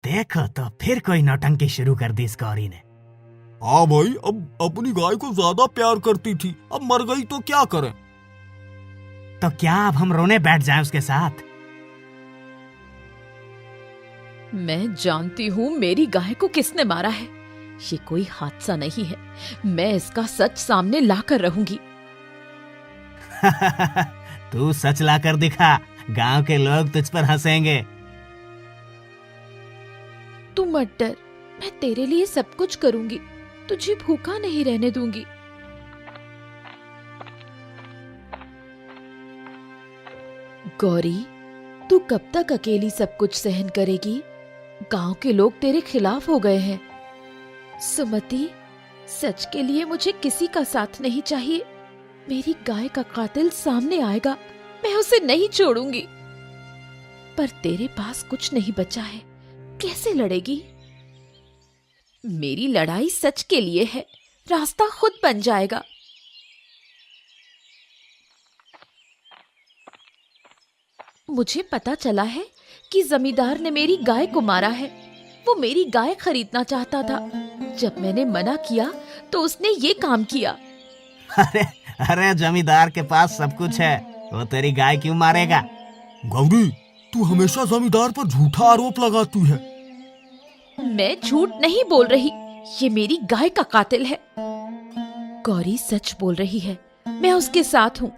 देखो तो फिर कोई नौटंकी शुरू कर दी इस गौरी ने। हाँ भाई, अब अपनी गाय को ज्यादा प्यार करती थी, अब मर गई तो क्या करें। तो क्या अब हम रोने बैठ जाएं उसके साथ? मैं जानती हूँ मेरी गाय को किसने मारा है। ये कोई हादसा नहीं है। मैं इसका सच सामने लाकर रहूंगी। तू सच लाकर दिखा, गांव के लोग तुझ पर हंसेंगे। तू मत डर, मैं तेरे लिए सब कुछ करूंगी। तुझे भूखा नहीं रहने दूंगी। गौरी, तू कब तक अकेली सब कुछ सहन करेगी? गांव के लोग तेरे खिलाफ हो गए हैं। सुमति, सच के लिए मुझे किसी का साथ नहीं चाहिए। मेरी गाय का कातिल सामने आएगा, मैं उसे नहीं छोड़ूंगी। पर तेरे पास कुछ नहीं बचा है, कैसे लड़ेगी? मेरी लड़ाई सच के लिए है, रास्ता खुद बन जाएगा। मुझे पता चला है कि जमींदार ने मेरी गाय को मारा है। वो मेरी गाय खरीदना चाहता था। जब मैंने मना किया तो उसने ये काम किया। अरे अरे, जमींदार के पास सब कुछ है, वो तेरी गाय क्यों मारेगा? गौरी, तू हमेशा जमींदार पर झूठा आरोप लगाती है। मैं झूठ नहीं बोल रही, ये मेरी गाय का कातिल है। गौरी सच बोल रही है, मैं उसके साथ हूँ।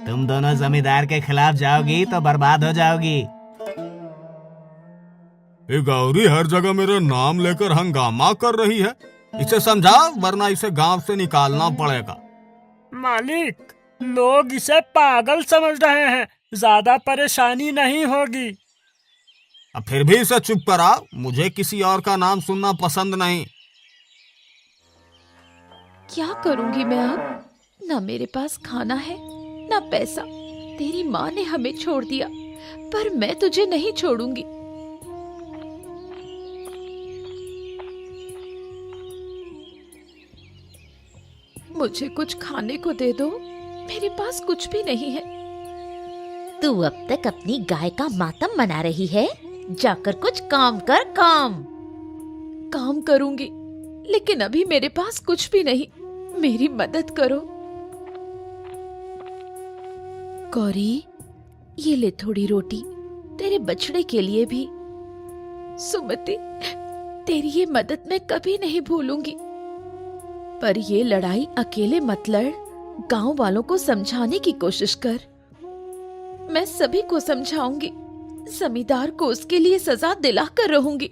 तुम दोनों जमींदार के खिलाफ जाओगी तो बर्बाद हो जाओगी। ये गौरी हर जगह मेरा नाम लेकर हंगामा कर रही है। इसे समझा, वरना इसे गांव से निकालना पड़ेगा। मालिक, लोग इसे पागल समझ रहे हैं, ज्यादा परेशानी नहीं होगी। अब फिर भी इसे चुप करा, मुझे किसी और का नाम सुनना पसंद नहीं। क्या करूंगी मैं अब? ना मेरे पास खाना है, ना पैसा। तेरी माँ ने हमें छोड़ दिया, पर मैं तुझे नहीं छोड़ूंगी। मुझे कुछ खाने को दे दो, मेरे पास कुछ भी नहीं है। तू अब तक अपनी गाय का मातम मना रही है, जाकर कुछ काम कर। काम करूंगी, लेकिन अभी मेरे पास कुछ भी नहीं। मेरी मदद करो। गौरी, ये ले थोड़ी रोटी, तेरे बछड़े के लिए भी। सुमति, तेरी ये मदद मैं कभी नहीं भूलूंगी। पर ये लड़ाई अकेले मत लड़, गांव वालों को समझाने की कोशिश कर। मैं सभी को समझाऊंगी, जमींदार को उसके लिए सजा दिलाकर रहूंगी।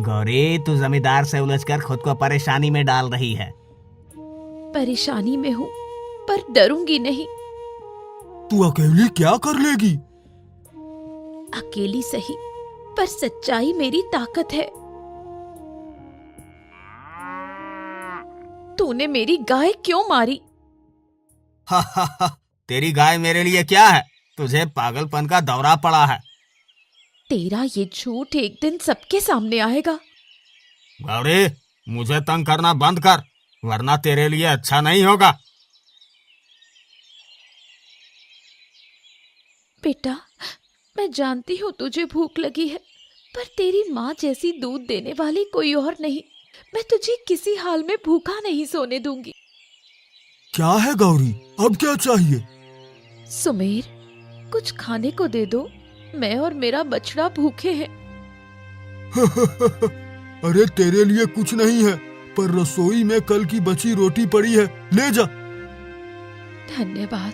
गौरी, तू जमींदार से उलझकर खुद को परेशानी में डाल रही है। परेशानी में हूँ, पर डरूंगी नहीं। तू अकेली क्या कर लेगी? अकेली सही, पर सच्चाई मेरी ताकत है। तूने मेरी गाय क्यों मारी? हा, तेरी गाय मेरे लिए क्या है? तुझे पागलपन का दौरा पड़ा है। तेरा ये झूठ एक दिन सबके सामने आएगा। गौरी, मुझे तंग करना बंद कर, वरना तेरे लिए अच्छा नहीं होगा। बेटा, मैं जानती हूँ तुझे भूख लगी है, पर तेरी माँ जैसी दूध देने वाली कोई और नहीं। मैं तुझे किसी हाल में भूखा नहीं सोने दूंगी। क्या है गौरी, अब क्या चाहिए? सुमेर, कुछ खाने को दे दो, मैं और मेरा बछड़ा भूखे हैं। अरे तेरे लिए कुछ नहीं है, पर रसोई में कल की बची रोटी पड़ी है, ले जा। धन्यवाद,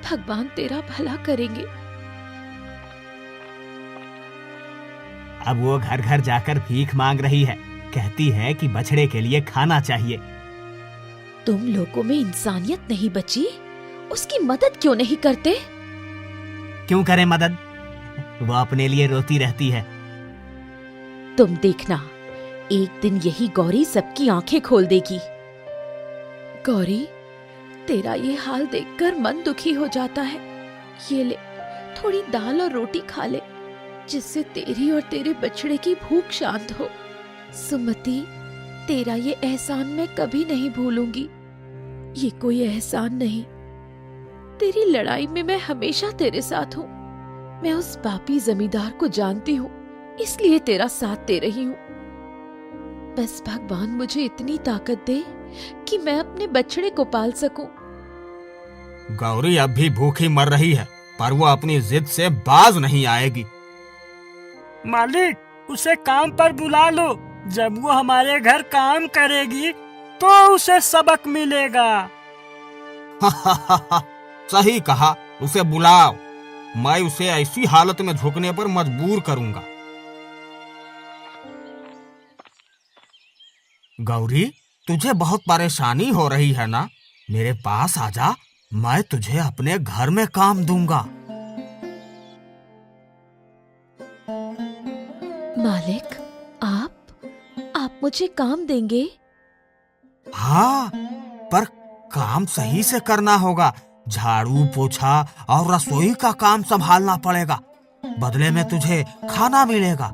भगवान तेरा भला करेंगे। अब वो घर घर जाकर भीख मांग रही है, कहती है कि बछड़े के लिए खाना चाहिए। तुम लोगों में इंसानियत नहीं बची, उसकी मदद क्यों नहीं करते? क्यों करें मदद? वो अपने लिए रोती रहती है। तुम देखना, एक दिन यही गौरी सबकी आंखें खोल देगी। गौरी, तेरा ये हाल देखकर मन दुखी हो जाता है। ये ले, थोड़ी दाल और रोटी खा ले, जिससे तेरी और तेरे बछड़े की भूख शांत हो। सुमति, तेरा ये एहसान मैं कभी नहीं भूलूंगी। ये कोई एहसान नहीं, तेरी लड़ाई में मैं हमेशा तेरे साथ हूँ। मैं उस पापी जमींदार को जानती हूँ, इसलिए तेरा साथ दे रही हूँ। बस भगवान मुझे इतनी ताकत दे कि मैं अपने बछड़े को पाल सकूं। गौरी अब भी भूखी मर रही है, पर वो अपनी जिद से बाज नहीं आएगी। मालिक, उसे काम पर बुला लो। जब वो हमारे घर काम करेगी तो उसे सबक मिलेगा। सही कहा, उसे बुलाओ। मैं उसे ऐसी हालत में झुकने पर मजबूर करूंगा। गौरी, तुझे बहुत परेशानी हो रही है ना? मेरे पास आजा, मैं तुझे अपने घर में काम दूंगा। मालिक, आप मुझे काम देंगे? हाँ, पर काम सही से करना होगा। झाड़ू पोछा और रसोई का काम संभालना पड़ेगा। बदले में तुझे खाना मिलेगा।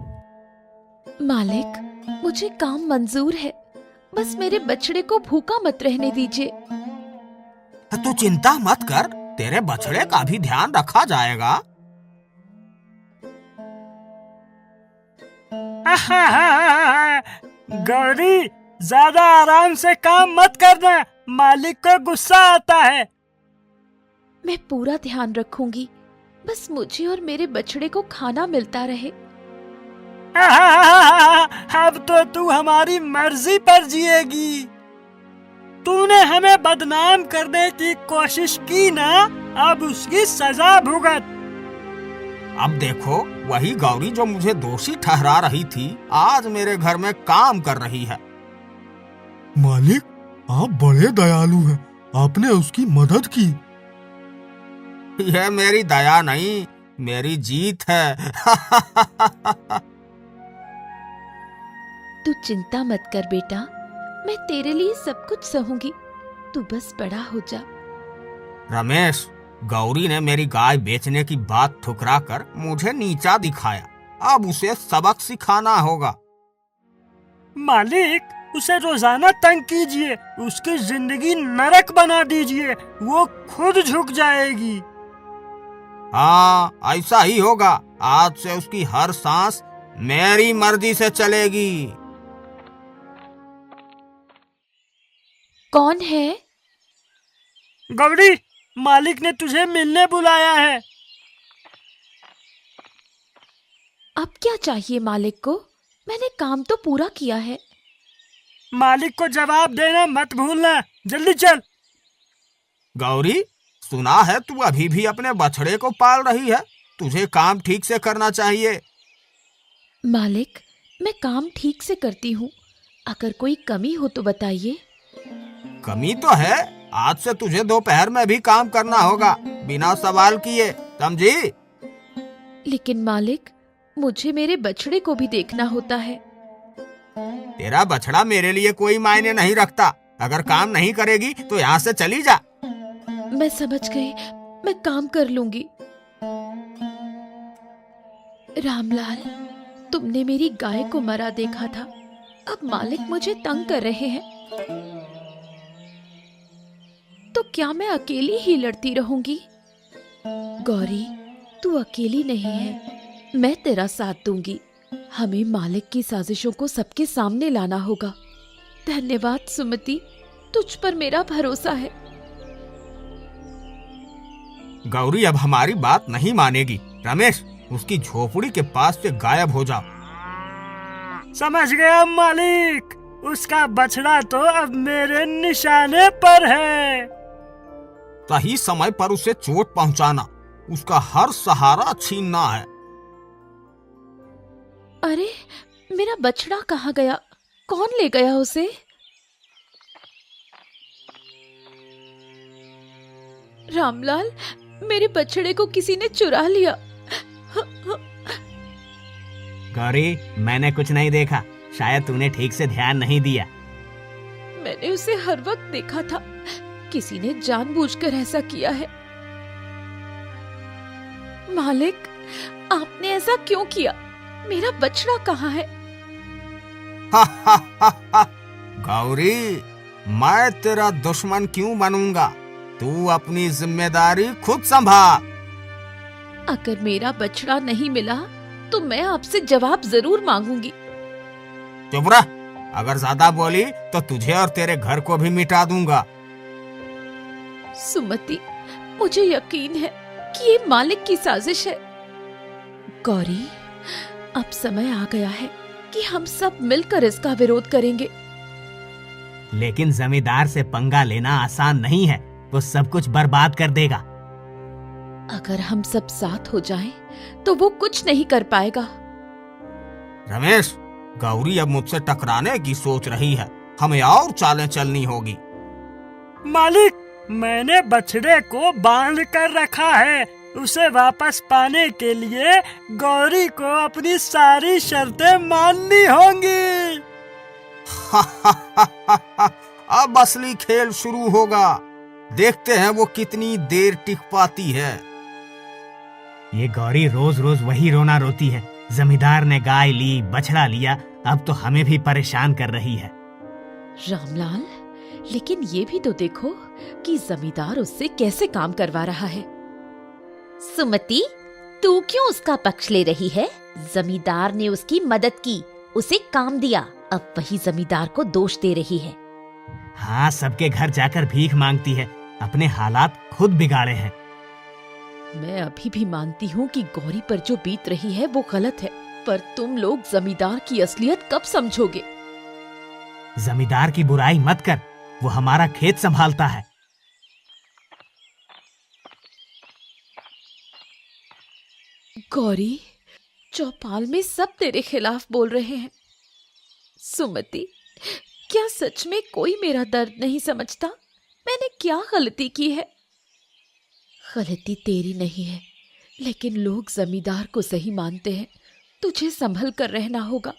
मालिक, मुझे काम मंजूर है, बस मेरे बछड़े को भूखा मत रहने दीजिए। तू चिंता मत कर, तेरे बछड़े का भी ध्यान रखा जाएगा। गौरी, ज्यादा आराम से काम मत करना, मालिक को गुस्सा आता है। मैं पूरा ध्यान रखूंगी, बस मुझे और मेरे बछड़े को खाना मिलता रहे। अब तो तू हमारी मर्जी पर जिएगी। तूने हमें बदनाम करने की कोशिश की ना, अब उसकी सजा भुगत। अब देखो, वही गौरी जो मुझे दोषी ठहरा रही थी, आज मेरे घर में काम कर रही है। मालिक, आप बड़े दयालु हैं, आपने उसकी मदद की। यह मेरी दया नहीं, मेरी जीत है। तू चिंता मत कर बेटा, मैं तेरे लिए सब कुछ सहूंगी, तू बस बड़ा हो जा। रमेश, गौरी ने मेरी गाय बेचने की बात ठुकरा कर मुझे नीचा दिखाया। अब उसे सबक सिखाना होगा। मालिक, उसे रोजाना तंग कीजिए, उसकी जिंदगी नरक बना दीजिए, वो खुद झुक जाएगी। हाँ, ऐसा ही होगा। आज से उसकी हर सांस मेरी मर्जी से चलेगी। कौन है? गौरी, मालिक ने तुझे मिलने बुलाया है। अब क्या चाहिए मालिक को? मैंने काम तो पूरा किया है। मालिक को जवाब देना मत भूलना, जल्दी चल। गौरी, सुना है तू अभी भी अपने बछड़े को पाल रही है। तुझे काम ठीक से करना चाहिए। मालिक, मैं काम ठीक से करती हूँ, अगर कोई कमी हो तो बताइए। कमी तो है, आज से तुझे दोपहर में भी काम करना होगा, बिना सवाल किए, समझी? लेकिन मालिक, मुझे मेरे बछड़े को भी देखना होता है। तेरा बछड़ा मेरे लिए कोई मायने नहीं रखता। अगर काम नहीं करेगी तो यहाँ से चली जा। मैं समझ गई, मैं काम कर लूंगी। रामलाल, तुमने मेरी गाय को मरा देखा था, अब मालिक मुझे तंग कर रहे हैं, तो क्या मैं अकेली ही लड़ती रहूंगी? गौरी, तू अकेली नहीं है, मैं तेरा साथ दूंगी। हमें मालिक की साजिशों को सबके सामने लाना होगा। धन्यवाद सुमति, तुझ पर मेरा भरोसा है। गौरी अब हमारी बात नहीं मानेगी। रमेश, उसकी झोपड़ी के पास से गायब हो जाओ। समझ गया मालिक, उसका बछड़ा तो अब मेरे निशाने पर है। सही समय पर उसे चोट पहुंचाना, उसका हर सहारा छीनना है। अरे, मेरा बछड़ा कहाँ गया? कौन ले गया उसे? रामलाल, मेरे बछड़े को किसी ने चुरा लिया। गौरी, मैंने कुछ नहीं देखा, शायद तूने ठीक से ध्यान नहीं दिया। मैंने उसे हर वक्त देखा था, किसी ने जानबूझकर ऐसा किया है। मालिक, आपने ऐसा क्यों किया? मेरा बछड़ा कहाँ है? गौरी, मैं तेरा दुश्मन क्यों बनूंगा? तू अपनी जिम्मेदारी खुद संभाल। अगर मेरा बछड़ा नहीं मिला तो मैं आपसे जवाब जरूर मांगूंगी। चुप रह, अगर ज्यादा बोली तो तुझे और तेरे घर को भी मिटा दूंगा। सुमति, मुझे यकीन है कि ये मालिक की साजिश है। गौरी, अब समय आ गया है कि हम सब मिलकर इसका विरोध करेंगे। लेकिन जमींदार से पंगा लेना आसान नहीं है, वो सब कुछ बर्बाद कर देगा। अगर हम सब साथ हो जाएं, तो वो कुछ नहीं कर पाएगा। रमेश, गौरी अब मुझसे टकराने की सोच रही है, हमें और चालें चलनी होगी। मालिक, मैंने बछड़े को बांध कर रखा है। उसे वापस पाने के लिए गौरी को अपनी सारी शर्तें माननी होंगी। अब असली खेल शुरू होगा, देखते हैं वो कितनी देर टिक पाती है। ये गौरी रोज रोज वही रोना रोती है। जमींदार ने गाय ली, बछड़ा लिया, अब तो हमें भी परेशान कर रही है। रामलाल, लेकिन ये भी तो देखो कि जमींदार उससे कैसे काम करवा रहा है। सुमति, तू क्यों उसका पक्ष ले रही है? जमींदार ने उसकी मदद की, उसे काम दिया, अब वही जमींदार को दोष दे रही है। हाँ, सबके घर जाकर भीख मांगती है, अपने हालात खुद बिगाड़े हैं। मैं अभी भी मानती हूँ कि गौरी पर जो बीत रही है वो गलत है, पर तुम लोग जमींदार की असलियत कब समझोगे? जमींदार की बुराई मत कर, वो हमारा खेत संभालता है। गौरी, चौपाल में सब तेरे खिलाफ बोल रहे हैं। सुमति, क्या सच में कोई मेरा दर्द नहीं समझता? मैंने क्या गलती की है? गलती तेरी नहीं है, लेकिन लोग जमींदार को सही मानते हैं। तुझे संभल कर रहना होगा।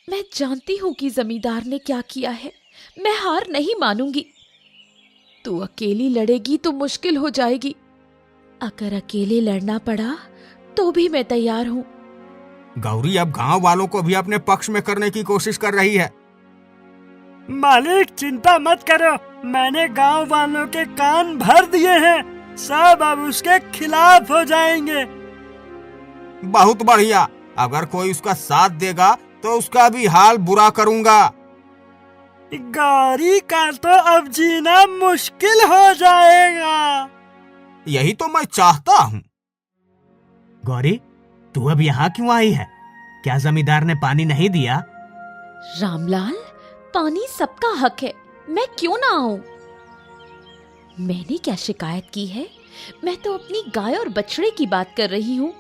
मैं जानती हूं कि जमींदार ने क्या किया है। मैं हार नहीं मानूंगी। तू अकेली लड़ेगी तो मुश्किल हो जाएगी। अगर अकेले लड़ना पड़ा तो भी मैं तैयार हूं। गौरी अब गांव वालों को भी अपने पक्ष में करने की कोशिश कर रही है। मालिक, चिंता मत करो, मैंने गांव वालों के कान भर दिए हैं। सब अब उसके खिलाफ हो जाएंगे। बहुत बढ़िया, अगर कोई उसका साथ देगा तो उसका भी हाल बुरा करूंगा। गौरी का तो अब जीना मुश्किल हो जाएगा। यही तो मैं चाहता हूँ। गौरी, तू अब यहाँ क्यों आई है? क्या जमींदार ने पानी नहीं दिया? रामलाल, पानी सबका हक है, मैं क्यों ना आऊं? मैंने क्या शिकायत की है? मैं तो अपनी गाय और बछड़े की बात कर रही हूँ।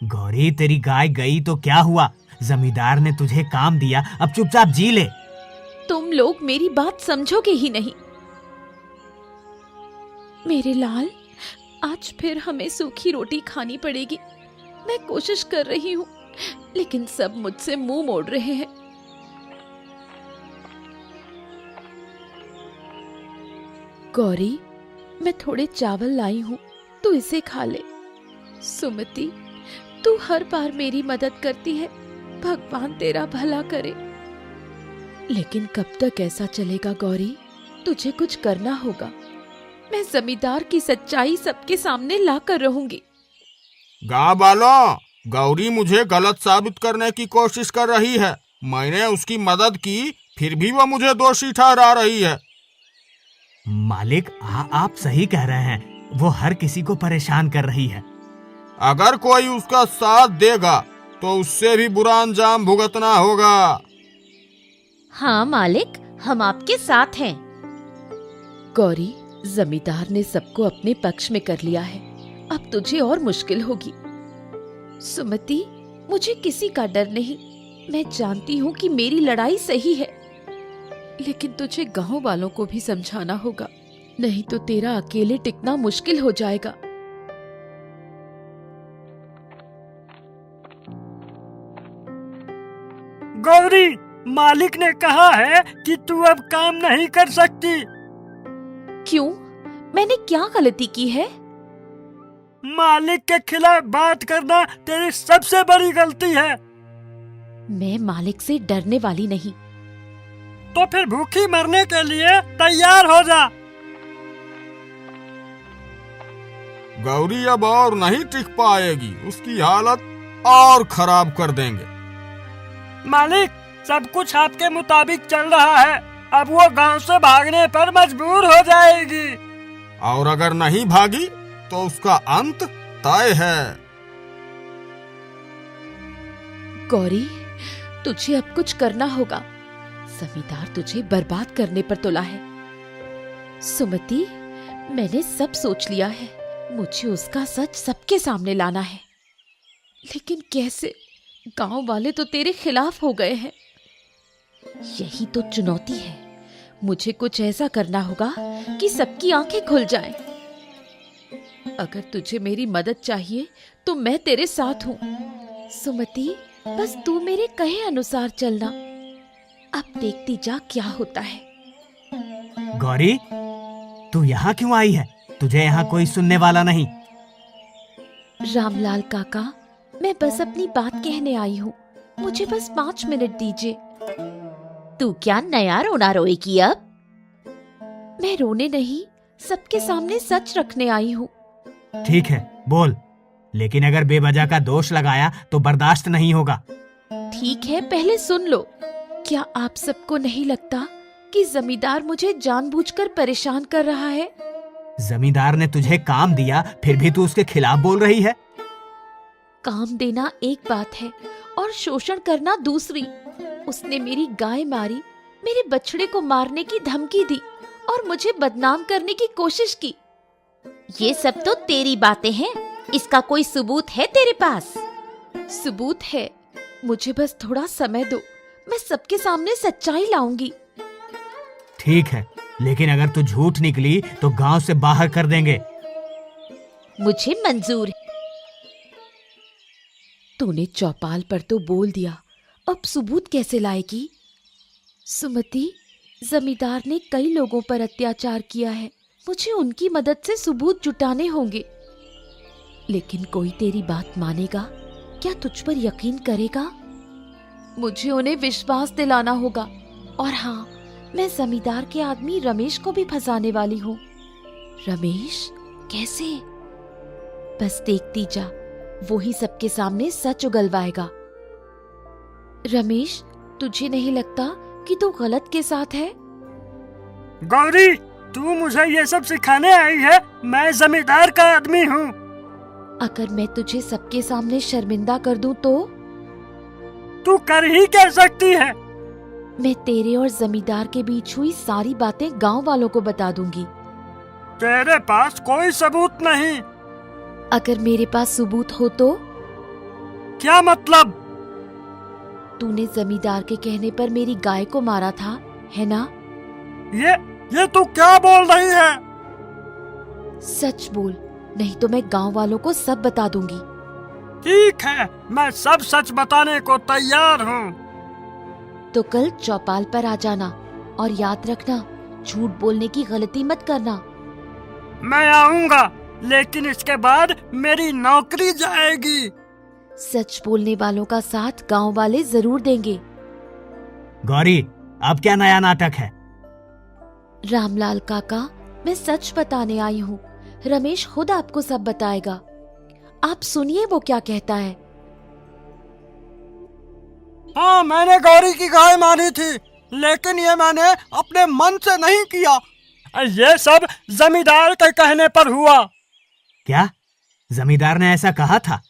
गौरी, तेरी गाय गई तो क्या हुआ? जमींदार ने तुझे काम दिया, अब चुपचाप जी ले। तुम लोग मेरी बात समझोगे ही नहीं। मेरे लाल, आज फिर हमें सूखी रोटी खानी पड़ेगी। मैं कोशिश कर रही हूँ, लेकिन सब मुझसे मुंह मोड़ रहे हैं। गौरी, मैं थोड़े चावल लाई हूँ, तू इसे खा ले। सुमति, तू हर बार मेरी मदद करती है, भगवान तेरा भला करे। लेकिन कब तक ऐसा चलेगा गौरी? तुझे कुछ करना होगा। मैं जमींदार की सच्चाई सबके सामने लाकर रहूंगी। गांव वालों, गौरी मुझे गलत साबित करने की कोशिश कर रही है। मैंने उसकी मदद की, फिर भी वो मुझे दोषी ठहरा रही है। मालिक, आप सही कह रहे हैं, वो हर किसी को परेशान कर रही है। अगर कोई उसका साथ देगा तो उससे भी बुरा अंजाम भुगतना होगा। हाँ मालिक, हम आपके साथ हैं। गौरी, जमींदार ने सबको अपने पक्ष में कर लिया है, अब तुझे और मुश्किल होगी। सुमति, मुझे किसी का डर नहीं। मैं जानती हूँ कि मेरी लड़ाई सही है, लेकिन तुझे गांव वालों को भी समझाना होगा, नहीं तो तेरा अकेले टिकना मुश्किल हो जाएगा। गौरी, मालिक ने कहा है कि तू अब काम नहीं कर सकती। क्यों? मैंने क्या गलती की है? मालिक के खिलाफ बात करना तेरी सबसे बड़ी गलती है। मैं मालिक से डरने वाली नहीं। तो फिर भूखी मरने के लिए तैयार हो जा। गौरी अब और नहीं टिक पाएगी, उसकी हालत और खराब कर देंगे। मालिक, सब कुछ आपके मुताबिक चल रहा है। अब वो गांव से भागने पर मजबूर हो जाएगी। और अगर नहीं भागी तो उसका अंत तय है। गौरी, तुझे अब कुछ करना होगा। जमींदार तुझे बर्बाद करने पर तुला है। सुमति, मैंने सब सोच लिया है। मुझे उसका सच सबके सामने लाना है। लेकिन कैसे? गांव वाले तो तेरे खिलाफ हो गए हैं। यही तो चुनौती है। मुझे कुछ ऐसा करना होगा कि सबकी आंखें खुल जाएं। अगर तुझे मेरी मदद चाहिए तो मैं तेरे साथ हूं। सुमति, बस तू मेरे कहे अनुसार चलना। अब देखती जा क्या होता है। गौरी, तू यहाँ क्यों आई है? तुझे यहाँ कोई सुनने वाला नहीं। रामलाल काका, मैं बस अपनी बात कहने आई हूँ। मुझे बस 5 मिनट दीजिए। तू क्या नया रोना रोएगी अब? मैं रोने नहीं, सबके सामने सच रखने आई हूँ। ठीक है, बोल। लेकिन अगर बेवजह का दोष लगाया तो बर्दाश्त नहीं होगा। ठीक है, पहले सुन लो। क्या आप सबको नहीं लगता कि जमींदार मुझे जानबूझकर परेशान कर रहा है? जमींदार ने तुझे काम दिया, फिर भी तू उसके खिलाफ बोल रही है। काम देना एक बात है और शोषण करना दूसरी। उसने मेरी गाय मारी, मेरे बछड़े को मारने की धमकी दी और मुझे बदनाम करने की कोशिश की। ये सब तो तेरी बातें हैं। इसका कोई सबूत है तेरे पास? सबूत है, मुझे बस थोड़ा समय दो। मैं सबके सामने सच्चाई लाऊंगी। ठीक है, लेकिन अगर तू झूठ निकली तो गांव से बाहर कर देंगे। मुझे मंजूर है। तूने चौपाल पर तो बोल दिया, अब सबूत कैसे लाएगी? सुमति, जमींदार ने कई लोगों पर अत्याचार किया है। मुझे उनकी मदद से सबूत जुटाने होंगे। लेकिन कोई तेरी बात मानेगा? क्या तुझ पर यकीन करेगा? मुझे उन्हें विश्वास दिलाना होगा। और हाँ, मैं जमींदार के आदमी रमेश को भी फंसाने वाली हूँ। रमेश? कैसे? बस देखती जा, वो ही सबके सामने सच उगलवाएगा। रमेश, तुझे नहीं लगता कि तू गलत के साथ है? गौरी, तू मुझे ये सब सिखाने आई है? मैं जमींदार का आदमी हूँ। अगर मैं तुझे सबके सामने शर्मिंदा कर दूं तो? तू कर ही क्या सकती है? मैं तेरे और जमींदार के बीच हुई सारी बातें गांव वालों को बता दूंगी। तेरे पास कोई सबूत नहीं। अगर मेरे पास सबूत हो तो? क्या मतलब? तूने जमींदार के कहने पर मेरी गाय को मारा था, है ना? ये तू क्या बोल रही है? सच बोल, नहीं तो मैं गांव वालों को सब बता दूंगी। ठीक है, मैं सब सच बताने को तैयार हूँ। तो कल चौपाल पर आ जाना और याद रखना, झूठ बोलने की गलती मत करना। मैं आऊँगा, लेकिन इसके बाद मेरी नौकरी जाएगी। सच बोलने वालों का साथ गांव वाले जरूर देंगे। गौरी, अब क्या नया नाटक है? रामलाल काका, मैं सच बताने आई हूँ। रमेश खुद आपको सब बताएगा। आप सुनिए वो क्या कहता है। हाँ, मैंने गौरी की गाय मारी थी, लेकिन ये मैंने अपने मन से नहीं किया। ये सब जमींदार के कहने पर हुआ। क्या? जमींदार ने ऐसा कहा था?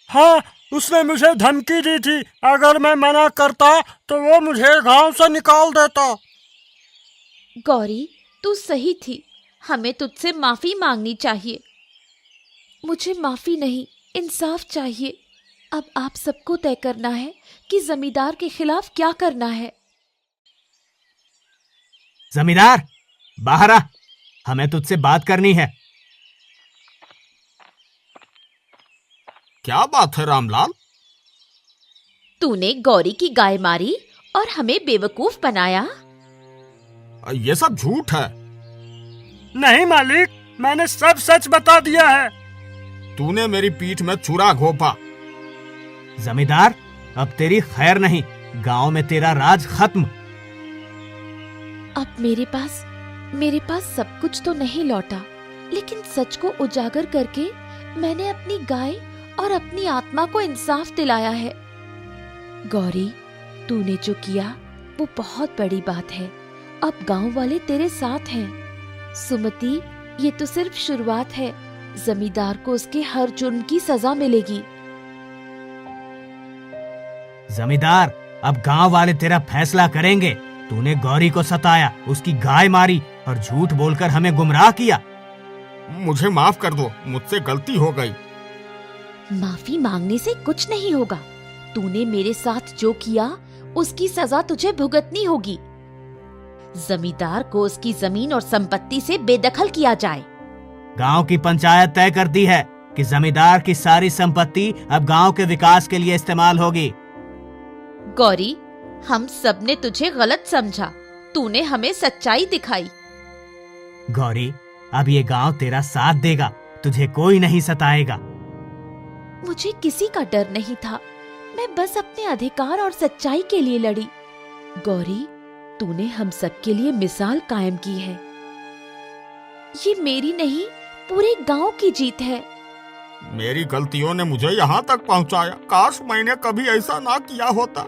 हाँ, उसने मुझे धमकी दी थी। अगर मैं मना करता तो वो मुझे गांव से निकाल देता। गौरी, तू सही थी। हमें तुझसे माफी मांगनी चाहिए। मुझे माफी नहीं, इंसाफ चाहिए। अब आप सबको तय करना है कि जमींदार के खिलाफ क्या करना है। जमींदार, बाहर आ, हमें तुझसे बात करनी है। क्या बात है रामलाल? तूने गौरी की गाय मारी और हमें बेवकूफ बनाया। ये सब झूठ है। नहीं मालिक, मैंने सब सच बता दिया है। तूने मेरी पीठ में छुरा घोंपा। जमींदार, अब तेरी खैर नहीं, गांव में तेरा राज खत्म। अब मेरे पास सब कुछ तो नहीं लौटा, लेकिन सच को उजागर करके मैंने अपनी गाय और अपनी आत्मा को इंसाफ दिलाया है। गौरी, तूने जो किया वो बहुत बड़ी बात है। अब गांव वाले तेरे साथ हैं। सुमति, ये तो सिर्फ शुरुआत है। जमींदार को उसके हर जुर्म की सजा मिलेगी। जमींदार, अब गांव वाले तेरा फैसला करेंगे। तूने गौरी को सताया, उसकी गाय मारी और झूठ बोलकर हमें गुमराह किया। मुझे माफ कर दो, मुझसे गलती हो गई। माफी मांगने से कुछ नहीं होगा। तूने मेरे साथ जो किया उसकी सजा तुझे भुगतनी होगी। जमींदार को उसकी जमीन और संपत्ति से बेदखल किया जाए। गांव की पंचायत तय करती है कि जमींदार की सारी संपत्ति अब गांव के विकास के लिए इस्तेमाल होगी। गौरी, हम सब ने तुझे गलत समझा। तूने हमें सच्चाई दिखाई। गौरी, अब ये गांव तेरा साथ देगा, तुझे कोई नहीं सताएगा। मुझे किसी का डर नहीं था। मैं बस अपने अधिकार और सच्चाई के लिए लड़ी। गौरी, तूने हम सबके लिए मिसाल कायम की है। ये मेरी नहीं, पूरे गांव की जीत है। मेरी गलतियों ने मुझे यहाँ तक पहुँचाया। काश मैंने कभी ऐसा ना किया होता।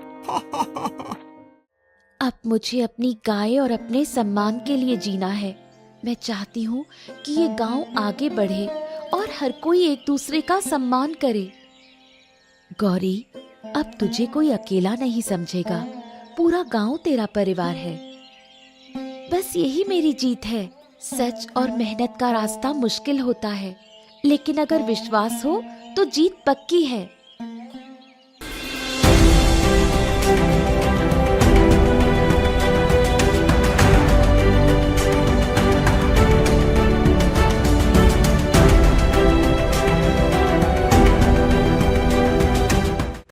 अब मुझे अपनी गाय और अपने सम्मान के लिए जीना है। मैं चाहती हूँ कि ये गांव आगे बढ़े और हर कोई एक दूसरे का सम्मान करे। गौरी, अब तुझे कोई अकेला नहीं समझेगा। पूरा गांव तेरा परिवार है। बस यही मेरी जीत है। सच और मेहनत का रास्ता मुश्किल होता है, लेकिन अगर विश्वास हो तो जीत पक्की है।